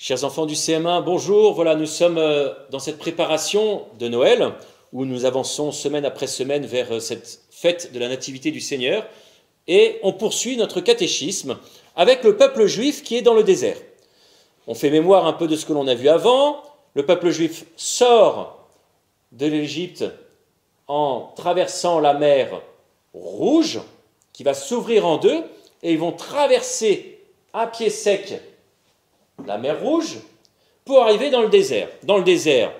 Chers enfants du CM1, bonjour. Voilà, nous sommes dans cette préparation de Noël où nous avançons semaine après semaine vers cette fête de la Nativité du Seigneur et on poursuit notre catéchisme avec le peuple juif qui est dans le désert. On fait mémoire un peu de ce que l'on a vu avant. Le peuple juif sort de l'Égypte en traversant la mer Rouge qui va s'ouvrir en deux et ils vont traverser à pied sec la mer Rouge pour arriver dans le désert. Dans le désert,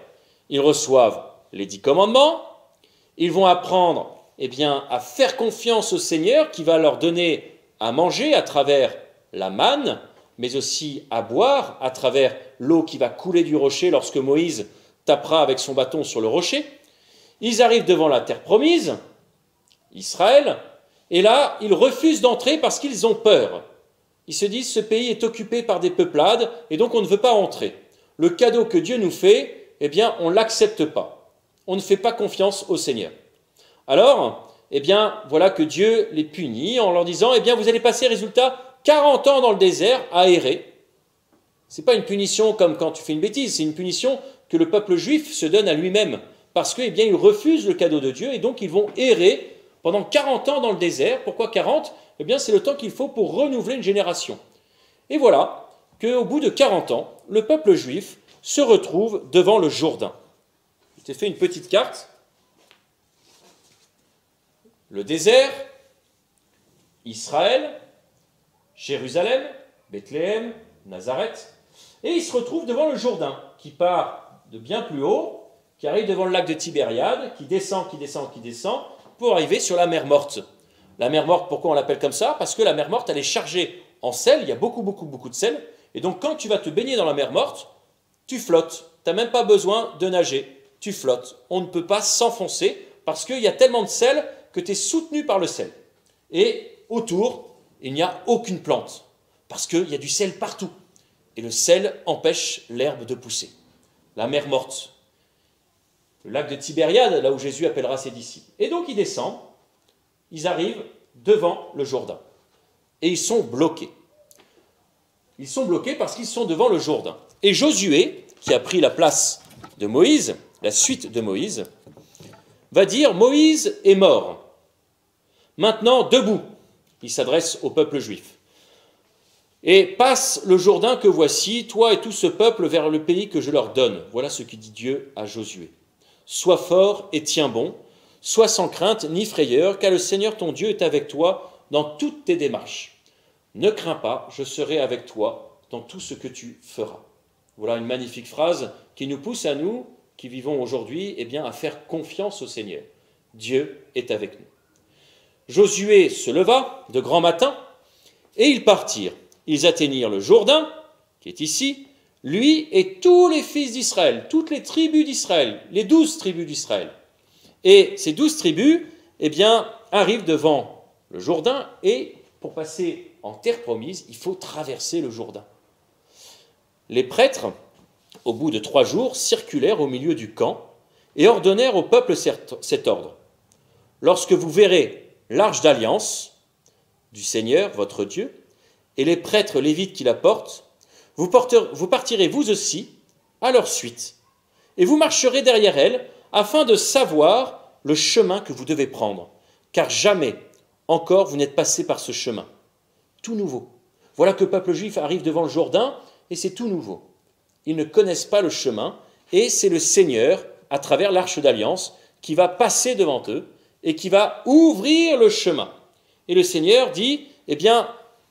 ils reçoivent les 10 commandements, ils vont apprendre à faire confiance au Seigneur qui va leur donner à manger à travers la manne, mais aussi à boire à travers l'eau qui va couler du rocher lorsque Moïse tapera avec son bâton sur le rocher. Ils arrivent devant la terre promise, Israël, et là, ils refusent d'entrer parce qu'ils ont peur. Ils se disent, ce pays est occupé par des peuplades, et donc on ne veut pas entrer. Le cadeau que Dieu nous fait, on ne l'accepte pas. On ne fait pas confiance au Seigneur. Alors, voilà que Dieu les punit en leur disant, vous allez passer, résultat, 40 ans dans le désert à errer. Ce n'est pas une punition comme quand tu fais une bêtise, c'est une punition que le peuple juif se donne à lui-même, parce que, ils refusent le cadeau de Dieu, et donc ils vont errer pendant 40 ans dans le désert. Pourquoi 40 ? C'est le temps qu'il faut pour renouveler une génération. Et voilà qu'au bout de 40 ans, le peuple juif se retrouve devant le Jourdain. Je t'ai fait une petite carte. Le désert, Israël, Jérusalem, Bethléem, Nazareth. Et il se retrouve devant le Jourdain, qui part de bien plus haut, qui arrive devant le lac de Tibériade, qui descend, pour arriver sur la mer Morte. La mer Morte, pourquoi on l'appelle comme ça ? Parce que la mer Morte, elle est chargée en sel, il y a beaucoup de sel, et donc quand tu vas te baigner dans la mer Morte, tu flottes, tu n'as même pas besoin de nager, tu flottes. On ne peut pas s'enfoncer, parce qu'il y a tellement de sel que tu es soutenu par le sel. Et autour, il n'y a aucune plante, parce qu'il y a du sel partout, et le sel empêche l'herbe de pousser. La mer Morte, le lac de Tibériade, là où Jésus appellera ses disciples. Et donc ils descendent, ils arrivent devant le Jourdain. Et ils sont bloqués. Ils sont bloqués parce qu'ils sont devant le Jourdain. Et Josué, qui a pris la place de Moïse, la suite de Moïse, va dire « Moïse est mort. Maintenant, debout », il s'adresse au peuple juif. « Et passe le Jourdain que voici, toi et tout ce peuple, vers le pays que je leur donne. » Voilà ce que dit Dieu à Josué. « Sois fort et tiens bon. Sois sans crainte ni frayeur, car le Seigneur ton Dieu est avec toi dans toutes tes démarches. Ne crains pas, je serai avec toi dans tout ce que tu feras. » Voilà une magnifique phrase qui nous pousse à nous, qui vivons aujourd'hui, à faire confiance au Seigneur. Dieu est avec nous. Josué se leva de grand matin et ils partirent. Ils atteignirent le Jourdain, qui est ici, lui et tous les fils d'Israël, toutes les tribus d'Israël, les 12 tribus d'Israël. Et ces 12 tribus, arrivent devant le Jourdain et pour passer en terre promise, il faut traverser le Jourdain. Les prêtres, au bout de 3 jours, circulèrent au milieu du camp et ordonnèrent au peuple cet ordre. Lorsque vous verrez l'arche d'alliance du Seigneur, votre Dieu, et les prêtres lévites qui la portent, vous partirez vous aussi à leur suite et vous marcherez derrière elle afin de savoir le chemin que vous devez prendre, car jamais encore vous n'êtes passé par ce chemin. Tout nouveau. Voilà que le peuple juif arrive devant le Jourdain, et c'est tout nouveau. Ils ne connaissent pas le chemin, et c'est le Seigneur, à travers l'Arche d'Alliance, qui va passer devant eux, et qui va ouvrir le chemin. Et le Seigneur dit,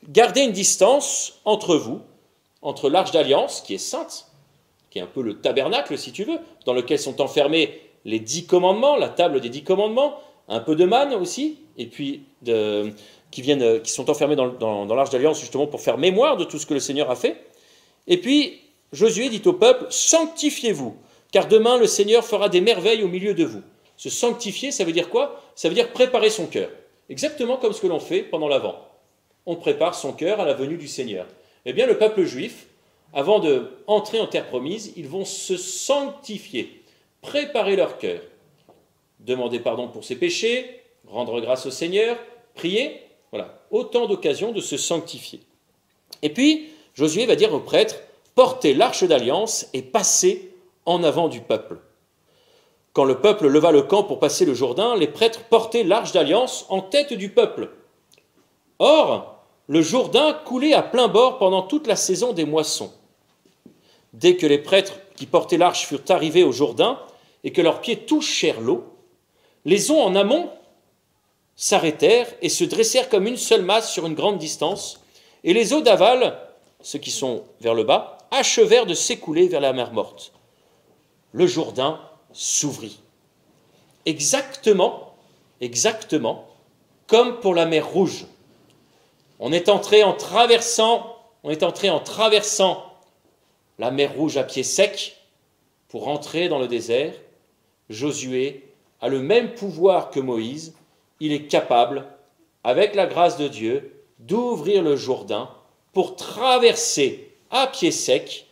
gardez une distance entre vous, entre l'Arche d'Alliance, qui est sainte, qui est un peu le tabernacle, si tu veux, dans lequel sont enfermés les 10 commandements, la table des 10 commandements, un peu de manne aussi, et puis qui sont enfermés dans l'Arche d'Alliance justement pour faire mémoire de tout ce que le Seigneur a fait. Et puis Josué dit au peuple, sanctifiez-vous, car demain le Seigneur fera des merveilles au milieu de vous. Se sanctifier, ça veut dire quoi ? Ça veut dire préparer son cœur, exactement comme ce que l'on fait pendant l'Avent. On prépare son cœur à la venue du Seigneur. Le peuple juif, avant d'entrer en terre promise, ils vont se sanctifier, préparer leur cœur, demander pardon pour ses péchés, rendre grâce au Seigneur, prier, voilà, autant d'occasions de se sanctifier. Et puis, Josué va dire aux prêtres, portait l'arche d'alliance et passait en avant du peuple. Quand le peuple leva le camp pour passer le Jourdain, les prêtres portaient l'arche d'alliance en tête du peuple. Or, le Jourdain coulait à plein bord pendant toute la saison des moissons. Dès que les prêtres qui portaient l'arche furent arrivés au Jourdain et que leurs pieds touchèrent l'eau, les eaux en amont s'arrêtèrent et se dressèrent comme une seule masse sur une grande distance, et les eaux d'aval, ceux qui sont vers le bas, achevèrent de s'écouler vers la mer Morte. Le Jourdain s'ouvrit. Exactement comme pour la mer Rouge. On est entré en traversant la mer Rouge à pied sec pour entrer dans le désert. Josué a le même pouvoir que Moïse. Il est capable, avec la grâce de Dieu, d'ouvrir le Jourdain pour traverser à pied sec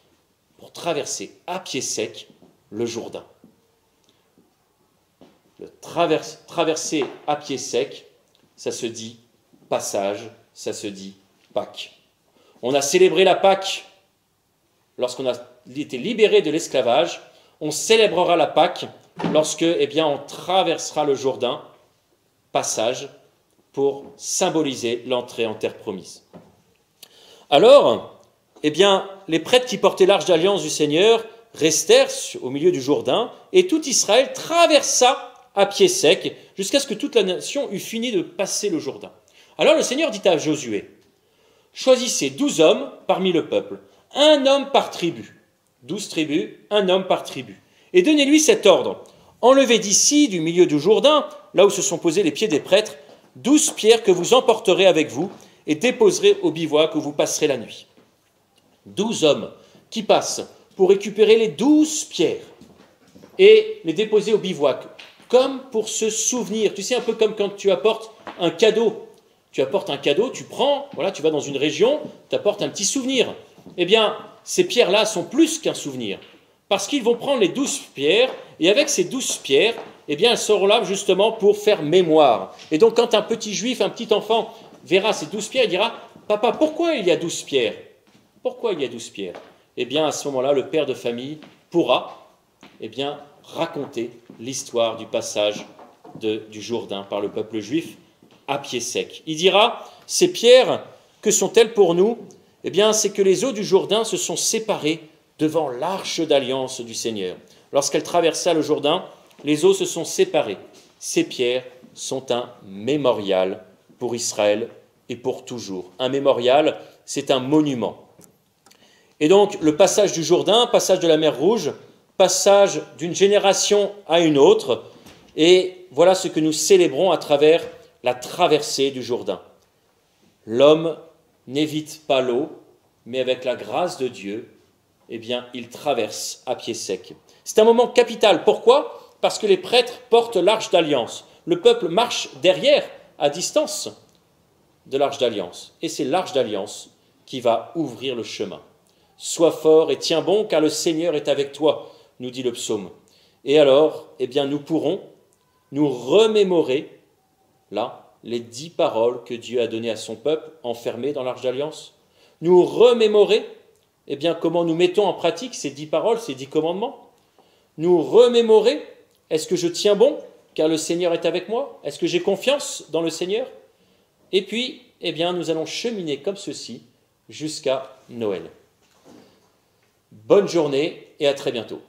le Jourdain. Traverser à pied sec, ça se dit passage, ça se dit Pâques. On a célébré la Pâque lorsqu'on a été libéré de l'esclavage. On célébrera la Pâque lorsque, on traversera le Jourdain, passage, pour symboliser l'entrée en terre promise. Alors, les prêtres qui portaient l'arche d'alliance du Seigneur restèrent au milieu du Jourdain, et tout Israël traversa à pied sec jusqu'à ce que toute la nation eût fini de passer le Jourdain. Alors le Seigneur dit à Josué, « Choisissez 12 hommes parmi le peuple, un homme par tribu. 12 tribus, un homme par tribu. Et donnez-lui cet ordre. Enlevez d'ici, du milieu du Jourdain, là où se sont posés les pieds des prêtres, 12 pierres que vous emporterez avec vous et déposerez au bivouac où vous passerez la nuit. 12 hommes qui passent pour récupérer les 12 pierres et les déposer au bivouac, comme pour se souvenir. Tu sais, un peu comme quand tu apportes un cadeau. Tu apportes un cadeau, tu prends, tu vas dans une région, tu apportes un petit souvenir. Ces pierres-là sont plus qu'un souvenir, parce qu'ils vont prendre les 12 pierres, et avec ces 12 pierres, elles seront là justement pour faire mémoire. Et donc, quand un petit juif, un petit enfant, verra ces 12 pierres, il dira, « Papa, pourquoi il y a 12 pierres ? Pourquoi il y a 12 pierres ?» À ce moment-là, le père de famille pourra, raconter l'histoire du passage du Jourdain par le peuple juif à pied sec. Il dira, ces pierres, que sont-elles pour nous ? C'est que les eaux du Jourdain se sont séparées devant l'arche d'alliance du Seigneur. Lorsqu'elle traversa le Jourdain, les eaux se sont séparées. Ces pierres sont un mémorial pour Israël et pour toujours. Un mémorial, c'est un monument. Et donc, le passage du Jourdain, passage de la mer Rouge, passage d'une génération à une autre, et voilà ce que nous célébrons à travers la traversée du Jourdain. L'homme n'évite pas l'eau, mais avec la grâce de Dieu, il traverse à pied sec. C'est un moment capital. Pourquoi ? Parce que les prêtres portent l'arche d'alliance. Le peuple marche derrière, à distance de l'arche d'alliance. Et c'est l'arche d'alliance qui va ouvrir le chemin. Sois fort et tiens bon, car le Seigneur est avec toi, nous dit le psaume. Et alors, nous pourrons nous remémorer, là, les 10 paroles que Dieu a données à son peuple, enfermées dans l'arche d'alliance. Nous remémorer, comment nous mettons en pratique ces 10 paroles, ces 10 commandements. Nous remémorer, est-ce que je tiens bon, car le Seigneur est avec moi ? Est-ce que j'ai confiance dans le Seigneur ? Et puis, nous allons cheminer comme ceci jusqu'à Noël. Bonne journée et à très bientôt.